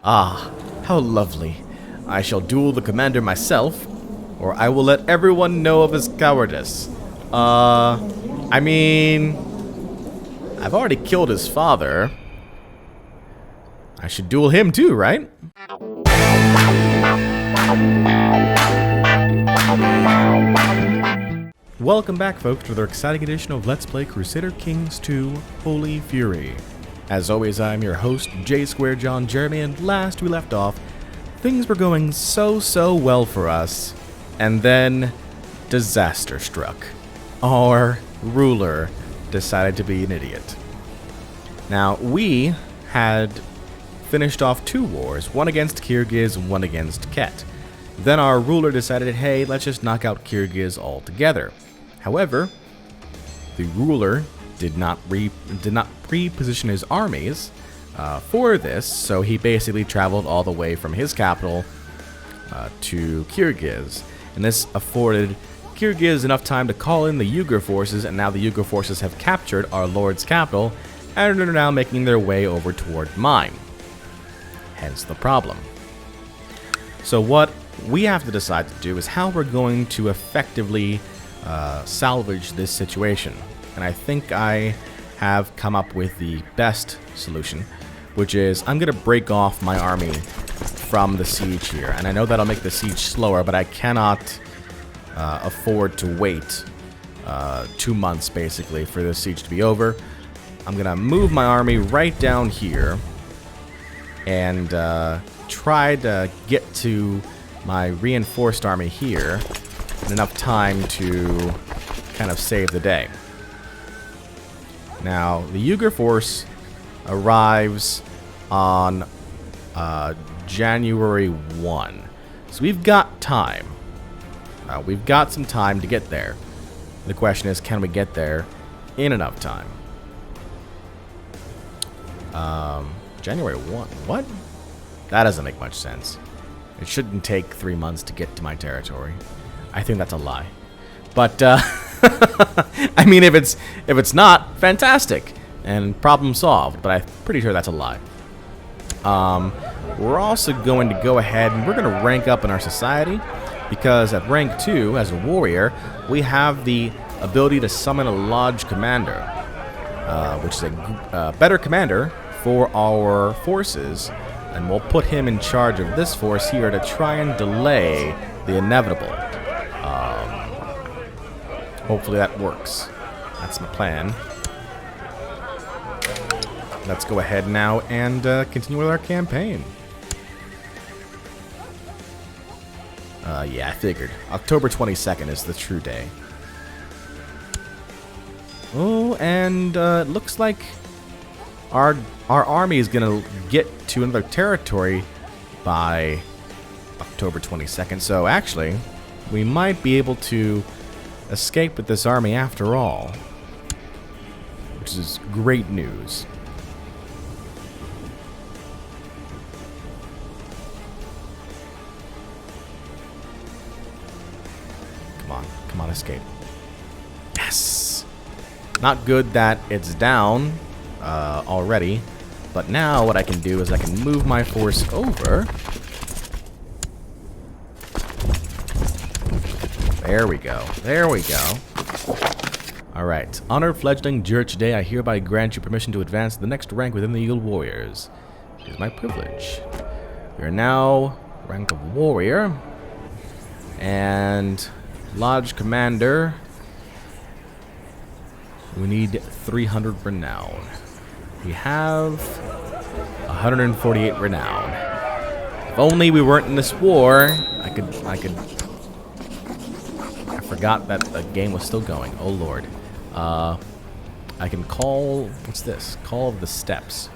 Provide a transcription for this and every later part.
Ah, how lovely. I shall duel the commander myself, or I will let everyone know of his cowardice. I mean, I've already killed his father. I should duel him too, right? Welcome back, folks, to another exciting edition of Let's Play Crusader Kings II Holy Fury. As always, I'm your host, J2John Jeremy, and last we left off, things were going so well for us, and then disaster struck. Our ruler decided to be an idiot. Now, we had finished off two wars, one against Kyrgyz and one against Ket. Then our ruler decided, hey, let's just knock out Kyrgyz altogether. However, the ruler did not pre-position his armies for this, so he basically traveled all the way from his capital to Kyrgyz, and this afforded Kyrgyz enough time to call in the Yugur forces, and now the Yugur forces have captured our lord's capital and are now making their way over toward mine. Hence the problem. So what we have to decide to do is how we're going to effectively salvage this situation. And I think I have come up with the best solution, which is I'm going to break off my army from the siege here. And I know that'll make the siege slower, but I cannot afford to wait 2 months, basically, for this siege to be over. I'm going to move my army right down here and try to get to my reinforced army here in enough time to kind of save the day. Now, the Yugur force arrives on January 1. So we've got time. We've got some time to get there. The question is, can we get there in enough time? January 1? What? That doesn't make much sense. It shouldn't take 3 months to get to my territory. I think that's a lie. But, I mean, if it's not, fantastic, and problem solved, but I'm pretty sure that's a lie. We're also going to go ahead and we're going to rank up in our society, because at rank 2, as a warrior, we have the ability to summon a lodge commander, which is a better commander for our forces, and we'll put him in charge of this force here to try and delay the inevitable. Hopefully that works. That's my plan. Let's go ahead now and continue with our campaign. Yeah, I figured. October 22nd is the true day. Oh, and it looks like our army is going to get to another territory by October 22nd. So actually, we might be able to escape with this army after all, which is great news. Come on, escape. Yes! Not good that it's down already, but now what I can do is I can move my force over. There we go. There we go. Alright. Honored fledgling Jurich today, I hereby grant you permission to advance to the next rank within the Eagle Warriors. It is my privilege. We are now rank of warrior. And lodge commander. We need 300 renown. We have 148 renown. If only we weren't in this war, I could forgot that the game was still going. Oh lord. I can call, what's this? Call of the Steppes.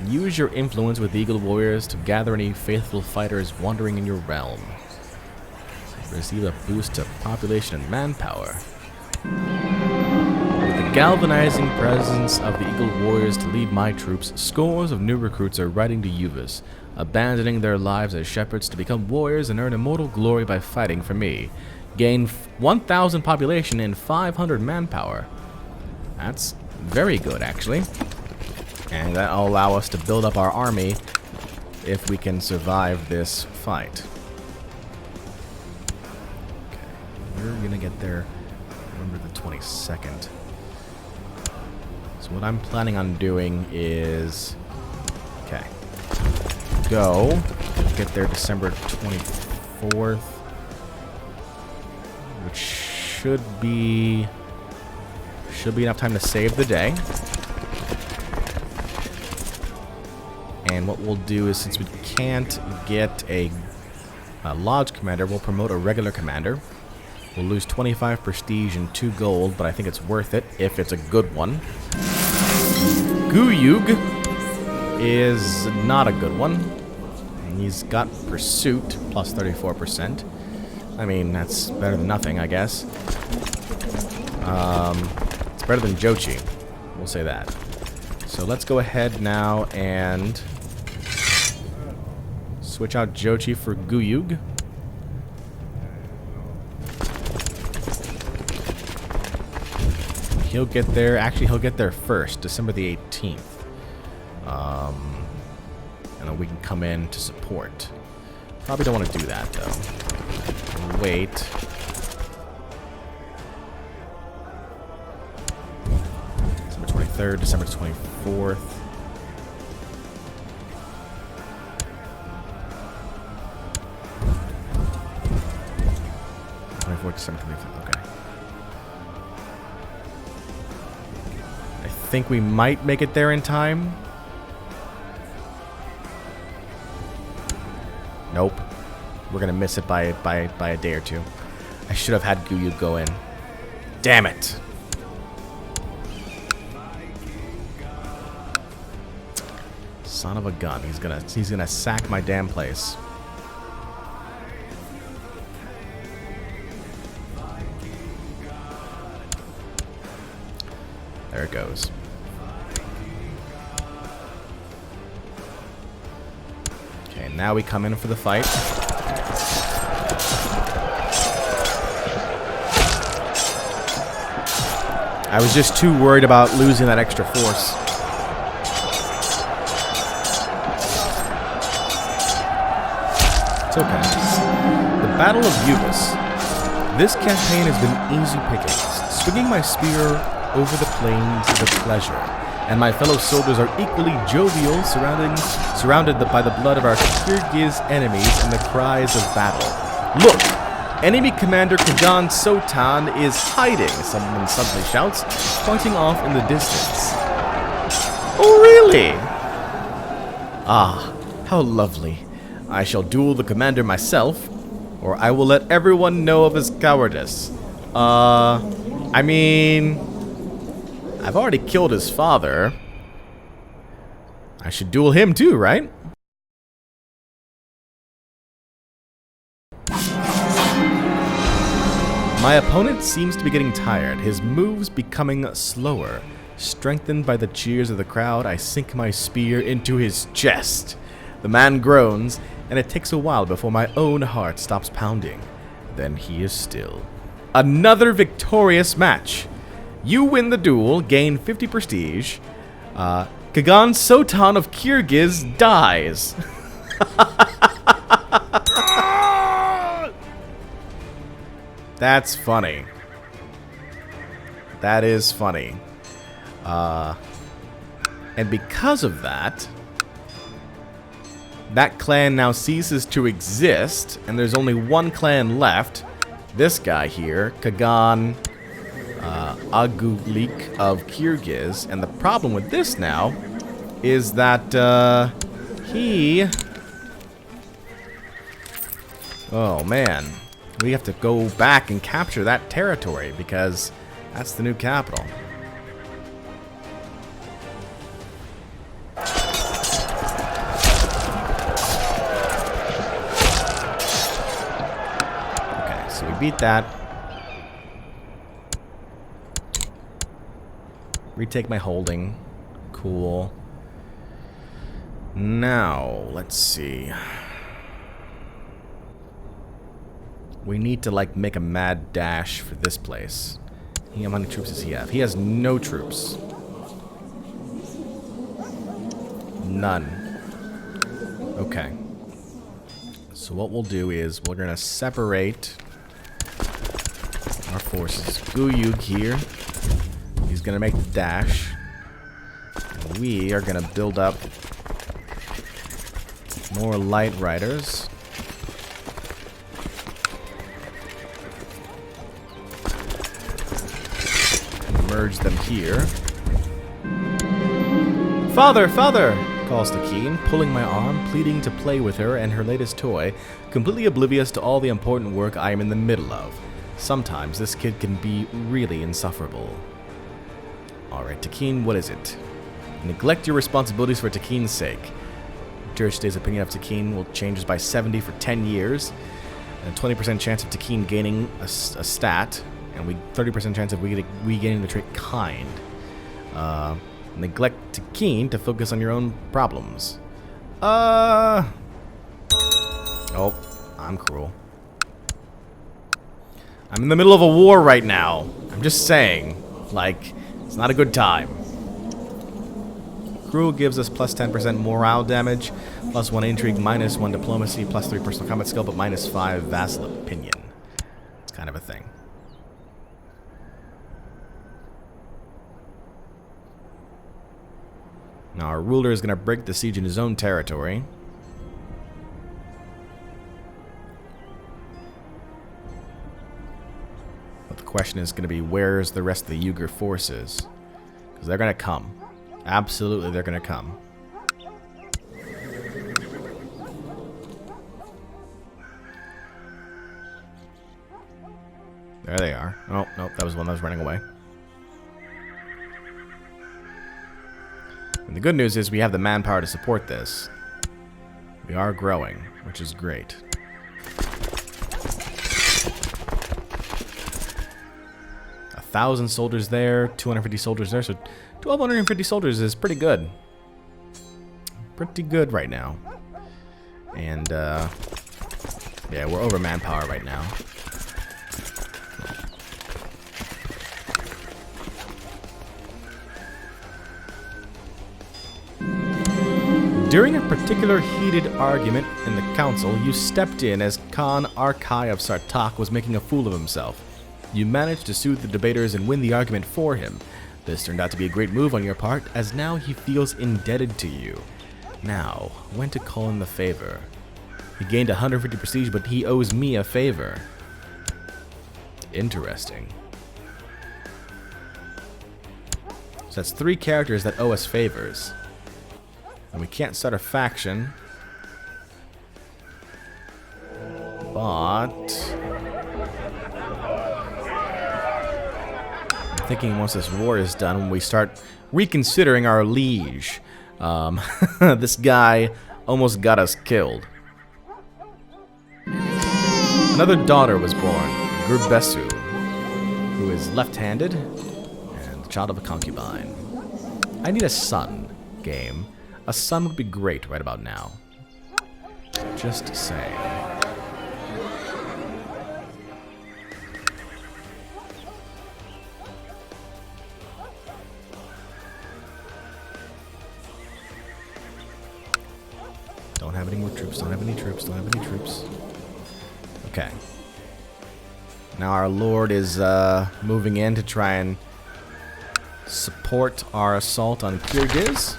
Use your influence with the Eagle Warriors to gather any faithful fighters wandering in your realm. Receive a boost to population and manpower. With the galvanizing presence of the Eagle Warriors to lead my troops, scores of new recruits are riding to Uvis, abandoning their lives as shepherds to become warriors and earn immortal glory by fighting for me. Gain 1,000 population and 500 manpower. That's very good, actually. And that'll allow us to build up our army if we can survive this fight. Okay, we're gonna get there November the 22nd. So what I'm planning on doing is, okay, go, get there December 24th, which should be enough time to save the day. And what we'll do is, since we can't get a lodge commander, we'll promote a regular commander. We'll lose 25 prestige and 2 gold, but I think it's worth it if it's a good one. Guyug is not a good one. He's got pursuit, plus 34%. I mean, that's better than nothing, I guess. It's better than Jochi. We'll say that. So let's go ahead now and switch out Jochi for Guyug. He'll get there. Actually, he'll get there first, December the 18th. And then we can come in to support. Probably don't want to do that, though. Wait. December 23rd, December 24th. December 25th, okay. I think we might make it there in time. Nope. We're gonna miss it by a day or two. I should have had Guyu go in. Damn it. Son of a gun. He's gonna sack my damn place. There it goes. Okay, now we come in for the fight. I was just too worried about losing that extra force. It's okay. The Battle of Ubis. This campaign has been easy pickings, swinging my spear over the plains with pleasure, and my fellow soldiers are equally jovial, surrounded by the blood of our Kyrgyz enemies and the cries of battle. Look! Enemy commander Kagan Sotan is hiding, someone suddenly shouts, pointing off in the distance. Oh, really? Ah, how lovely. I shall duel the commander myself, or I will let everyone know of his cowardice. I mean, I've already killed his father. I should duel him too, right? My opponent seems to be getting tired, his moves becoming slower. Strengthened by the cheers of the crowd, I sink my spear into his chest. The man groans, and it takes a while before my own heart stops pounding. Then he is still. Another victorious match. You win the duel, gain 50 prestige. Kagan Sotan of Kyrgyz dies. That's funny. That is funny. And because of that, that clan now ceases to exist, and there's only one clan left. This guy here, Kagan Agulik of Kyrgyz. And the problem with this now is that he... Oh, man. We have to go back and capture that territory because that's the new capital. Okay, so we beat that. Retake my holding. Cool. Now, let's see. We need to, like, make a mad dash for this place. How many troops does he have? He has no troops. None. Okay. So what we'll do is we're going to separate our forces. Guyug here. He's going to make the dash. And we are going to build up more light riders. And merge them here. Father! Father! Calls to Keen, pulling my arm, pleading to play with her and her latest toy, completely oblivious to all the important work I am in the middle of. Sometimes this kid can be really insufferable. Alright, Takeen, what is it? Neglect your responsibilities for Takeen's sake. Tursday's opinion of Takeen will change by 70 for 10 years, and a 20% chance of Takeen gaining a stat, and 30% chance of we gaining the trait kind. Neglect Takeen to focus on your own problems. Oh, I'm cruel. I'm in the middle of a war right now. I'm just saying. Like, it's not a good time. Cruel gives us plus 10% morale damage, plus 1 intrigue, minus 1 diplomacy, plus 3 personal combat skill, but minus 5 vassal opinion. It's kind of a thing. Now our ruler is going to break the siege in his own territory. But the question is going to be, where's the rest of the Uyghur forces? Because they're going to come. Absolutely, they're going to come. There they are. Oh, nope, that was one that was running away. And the good news is we have the manpower to support this. We are growing, which is great. 1,000 soldiers there, 250 soldiers there, so 1,250 soldiers is pretty good. Pretty good right now. And, yeah, we're over manpower right now. During a particular heated argument in the council, you stepped in as Khan Arkai of Sartak was making a fool of himself. You managed to soothe the debaters and win the argument for him. This turned out to be a great move on your part, as now he feels indebted to you. Now, when to call in the favor? He gained 150 prestige, but he owes me a favor. Interesting. So that's 3 characters that owe us favors. And we can't start a faction. But I'm thinking once this war is done, we start reconsidering our liege. This guy almost got us killed. Another daughter was born, Gurbesu, who is left-handed and the child of a concubine. I need a son, game. A son would be great right about now. Just saying. Don't have any more troops, don't have any troops, don't have any troops. Okay. Now our lord is moving in to try and support our assault on Kyrgyz.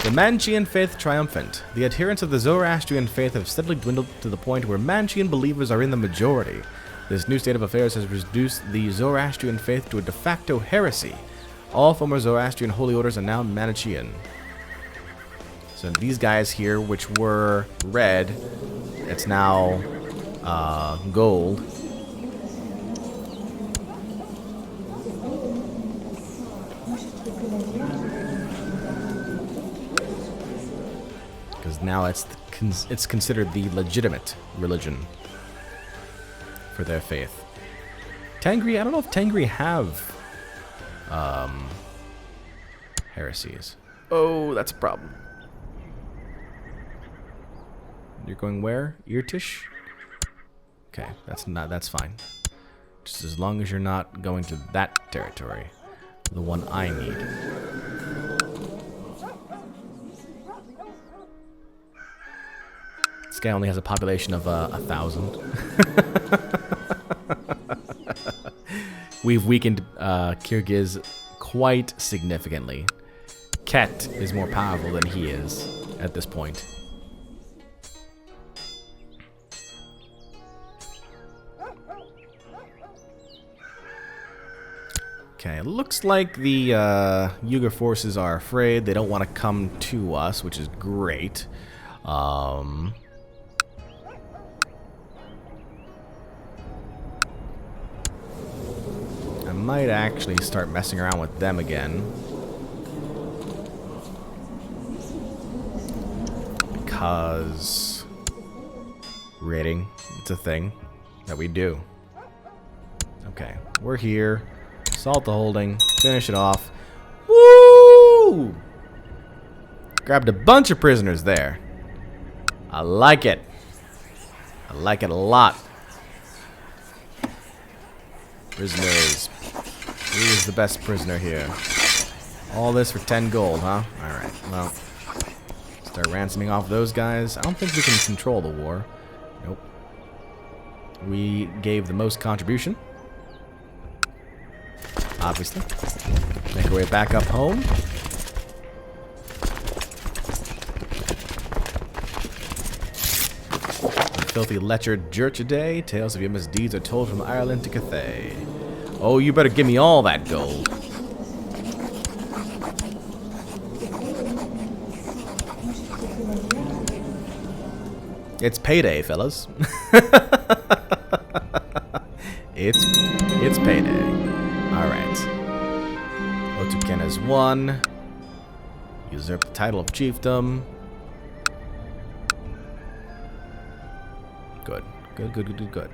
The Manchean faith triumphant. The adherents of the Zoroastrian faith have steadily dwindled to the point where Manchean believers are in the majority. This new state of affairs has reduced the Zoroastrian faith to a de facto heresy. All former Zoroastrian holy orders are now Manichaean. So these guys here, which were red, it's now gold. Because now it's considered the legitimate religion for their faith. Tangri, I don't know if Tangri have heresies. Oh, that's a problem. You're going where? Irtish? Okay, that's fine. Just as long as you're not going to that territory. The one I need. This guy only has a population of 1,000. We've weakened Kyrgyz quite significantly. Ket is more powerful than he is at this point. Okay, it looks like the Yugur forces are afraid. They don't want to come to us, which is great. I might actually start messing around with them again. Because raiding, it's a thing that we do. Okay, we're here. Assault the holding, finish it off. Woo! Grabbed a bunch of prisoners there. I like it. I like it a lot. Prisoners. Who is the best prisoner here? All this for 10 gold, huh? Alright, well. Start ransoming off those guys. I don't think we can control the war. Nope. We gave the most contribution. Obviously. Make our way back up home. The filthy lecher Jurchaday. Tales of your misdeeds are told from Ireland to Cathay. Oh, you better give me all that gold. It's payday, fellas. It's payday. Alright. Otuken has won. Usurp the title of chiefdom. Good. Good.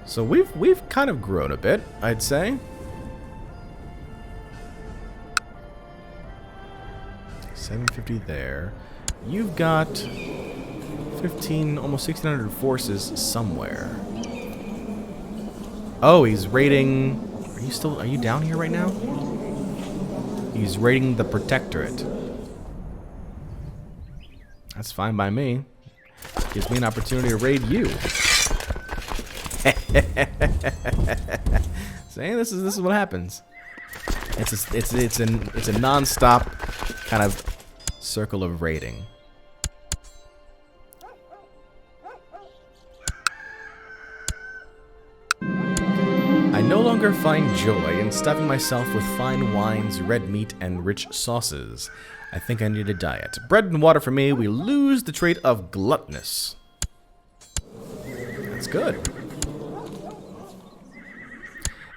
So we've kind of grown a bit, I'd say. $750 there. You've got 15, almost 1,600 forces somewhere. Oh, he's raiding. Are you down here right now? He's raiding the Protectorate. That's fine by me. Gives me an opportunity to raid you. See, this is what happens. It's a non-stop kind of circle of raiding. I no longer find joy in stuffing myself with fine wines, red meat, and rich sauces. I think I need a diet. Bread and water for me. We lose the trait of gluttonous. That's good.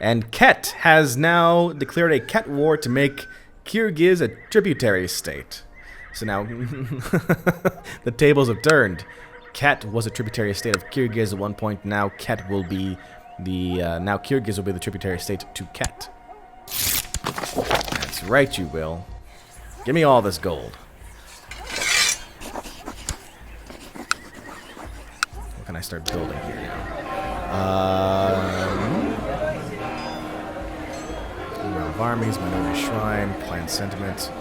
And Ket has now declared a Ket war to make Kyrgyz a tributary state. So now the tables have turned. Ket was a tributary state of Kyrgyz at one point. Now Ket will be now Kyrgyz will be the tributary state to Ket. That's right, you will. Give me all this gold. What can I start building here now? Round of armies, minority shrine, clan sentiment.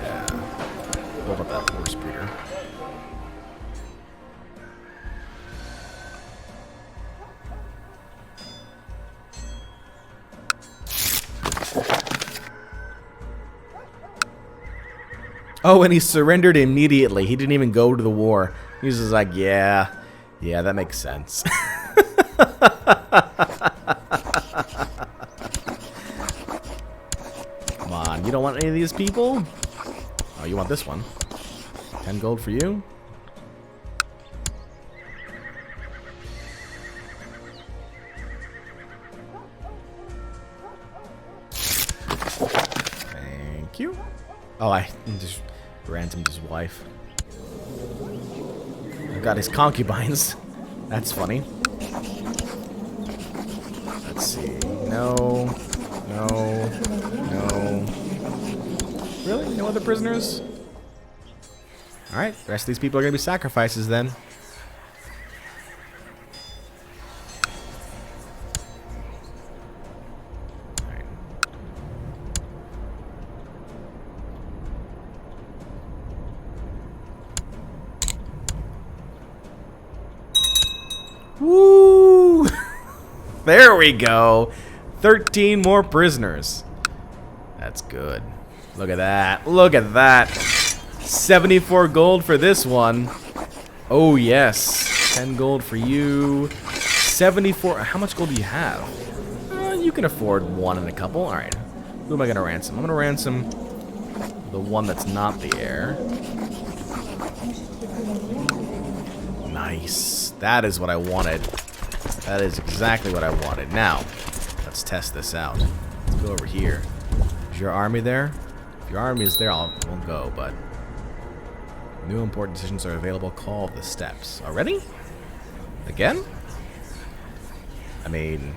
Yeah. Build up that horse breeder. Oh, and he surrendered immediately. He didn't even go to the war. He was just like, yeah, that makes sense. Come on, you don't want any of these people? Oh, you want this one. 10 gold for you. Thank you. Oh, I just ransomed his wife. I've got his concubines. That's funny. Let's see. No. Really? No other prisoners? Alright, the rest of these people are going to be sacrifices then. Woo! There we go. 13 more prisoners. That's good. Look at that. Look at that. 74 gold for this one. Oh, yes. 10 gold for you. 74. How much gold do you have? You can afford one and a couple. All right. Who am I going to ransom? I'm going to ransom the one that's not the heir. Nice. That is what I wanted. That is exactly what I wanted. Now, let's test this out. Let's go over here. Is your army there? If your army is there, we'll go, but... New important decisions are available. Call of the steps. Already? Again? I mean...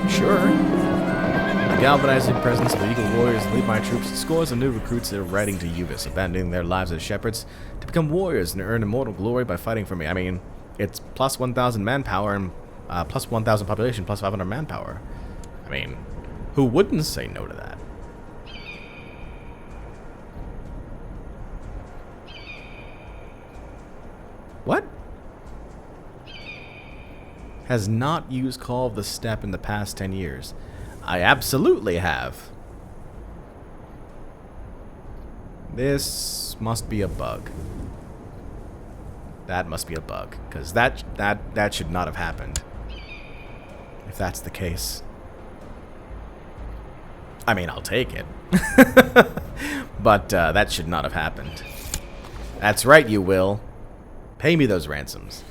Sure. The galvanizing presence of the Eagle Warriors lead my troops to scores of new recruits that are riding to Uvis, abandoning their lives as shepherds to become warriors and earn immortal glory by fighting for me. I mean, it's plus 1,000 manpower and plus 1,000 population, plus 500 manpower. I mean, who wouldn't say no to that? What? Has not used Call of the Steppe in the past 10 years. I absolutely have. This must be a bug. That must be a bug, because that should not have happened. If that's the case. I mean, I'll take it. But that should not have happened. That's right, you will. Pay me those ransoms.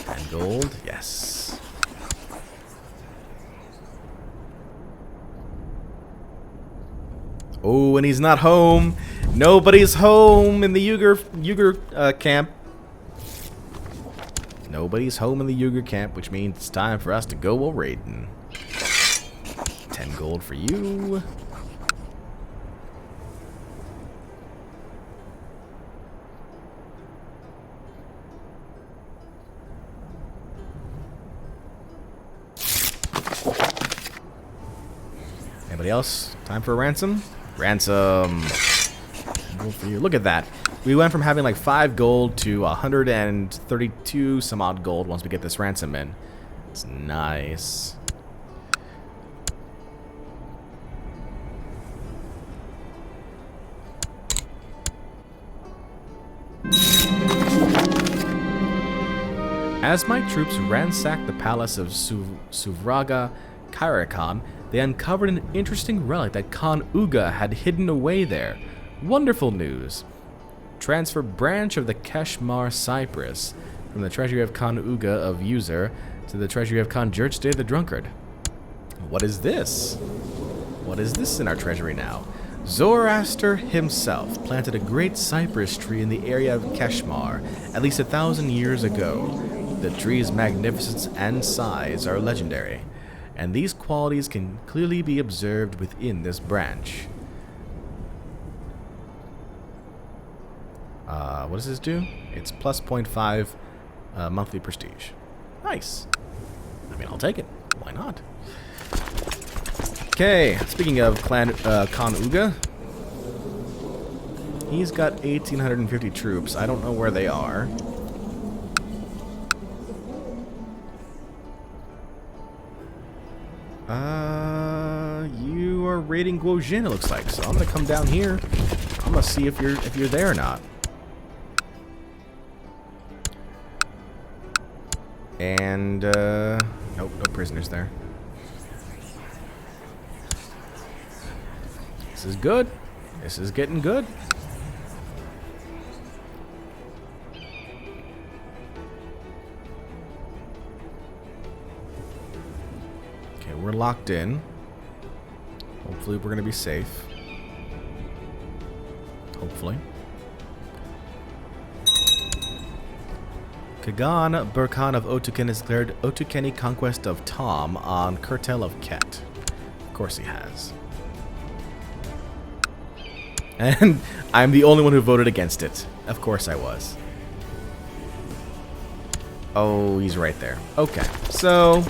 10 gold, yes. Oh, and he's not home. Nobody's home in the Uyghur camp. Nobody's home in the Uyghur camp, which means it's time for us to go a-raiding. 10 gold for you. Anybody else? Time for a ransom? Ransom. Gold for you. Look at that. We went from having like 5 gold to 132 some odd gold once we get this ransom in. It's nice. As my troops ransacked the palace of Suvraga Khan, they uncovered an interesting relic that Khan Uga had hidden away there. Wonderful news. Transfer branch of the Keshmar Cyprus from the treasury of Khan Uga of User to the treasury of Khan Jurjday the Drunkard. What is this? What is this in our treasury now? Zoroaster himself planted a great cypress tree in the area of Keshmar at least 1,000 years ago. The tree's magnificence and size are legendary, and these qualities can clearly be observed within this branch. What does this do? It's plus 0.5 monthly prestige. Nice. I mean, I'll take it. Why not? Okay, speaking of Khan Uga, he's got 1,850 troops. I don't know where they are. You are raiding Guojin, it looks like. So I'm gonna come down here. I'm gonna see if you're there or not. And nope, no prisoners there. This is good. This is getting good. Okay, we're locked in. Hopefully we're gonna be safe. Hopefully. Kagan Burkhan of Otuken has declared Otukeni conquest of Tom on Kurtel of Ket. Of course he has. And I'm the only one who voted against it. Of course I was. Oh, he's right there. Okay, so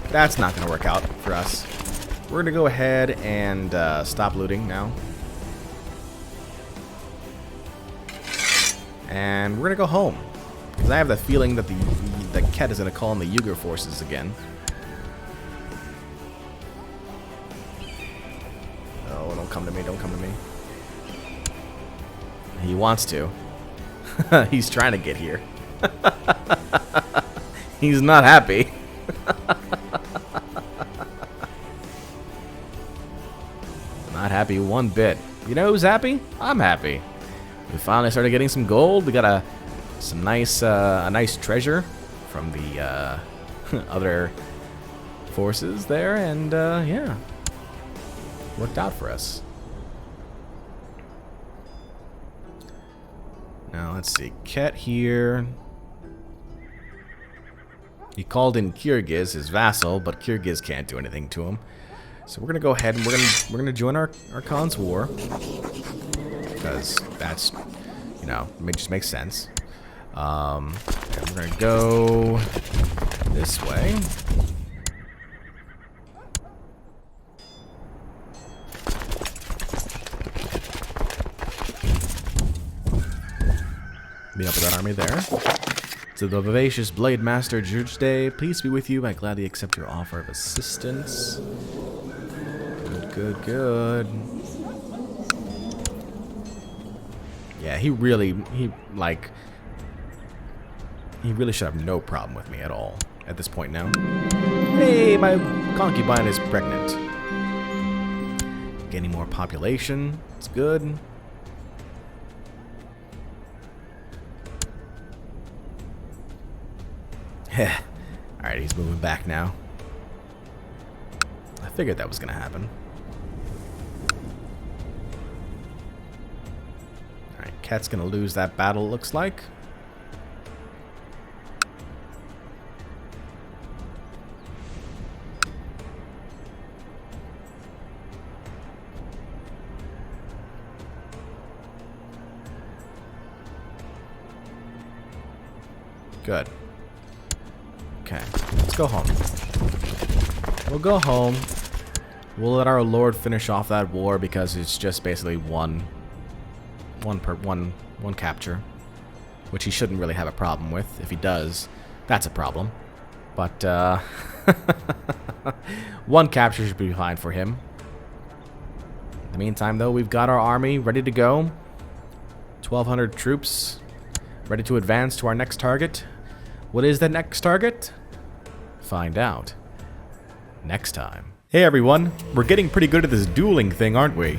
that's not going to work out for us. We're going to go ahead and stop looting now. And we're gonna go home. Because I have the feeling that the Ket is gonna call in the Yugur forces again. Oh, don't come to me, don't come to me. He wants to. He's trying to get here. He's not happy. Not happy one bit. You know who's happy? I'm happy. We finally started getting some gold. We got a nice treasure from the other forces there, and yeah, worked out for us. Now let's see, Ket here. He called in Kyrgyz, his vassal, but Kyrgyz can't do anything to him. So we're gonna go ahead and we're gonna join our Khan's war, because that's, you know, it just makes sense. And we're gonna go this way. Meet up with that army there. To the vivacious Blade Master Jujde, peace be with you. I gladly accept your offer of assistance. Good. Yeah, he really should have no problem with me at all at this point now. Hey, my concubine is pregnant. Gaining more population. It's good. Alright, he's moving back now. I figured that was gonna happen. Alright, Ket's gonna lose that battle, it looks like. Good. Okay, let's go home. We'll go home. We'll let our lord finish off that war because it's just basically one capture, which he shouldn't really have a problem with. If he does, that's a problem. But one capture should be fine for him. In the meantime, though, we've got our army ready to go. 1,200 troops ready to advance to our next target. What is the next target? Find out next time. Hey everyone, we're getting pretty good at this dueling thing, aren't we?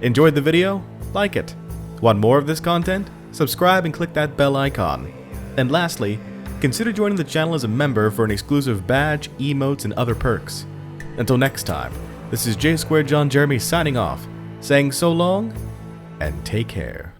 Enjoyed the video? Like it. Want more of this content? Subscribe and click that bell icon. And lastly, consider joining the channel as a member for an exclusive badge, emotes, and other perks. Until next time, this is J Square John Jeremy signing off, saying so long and take care.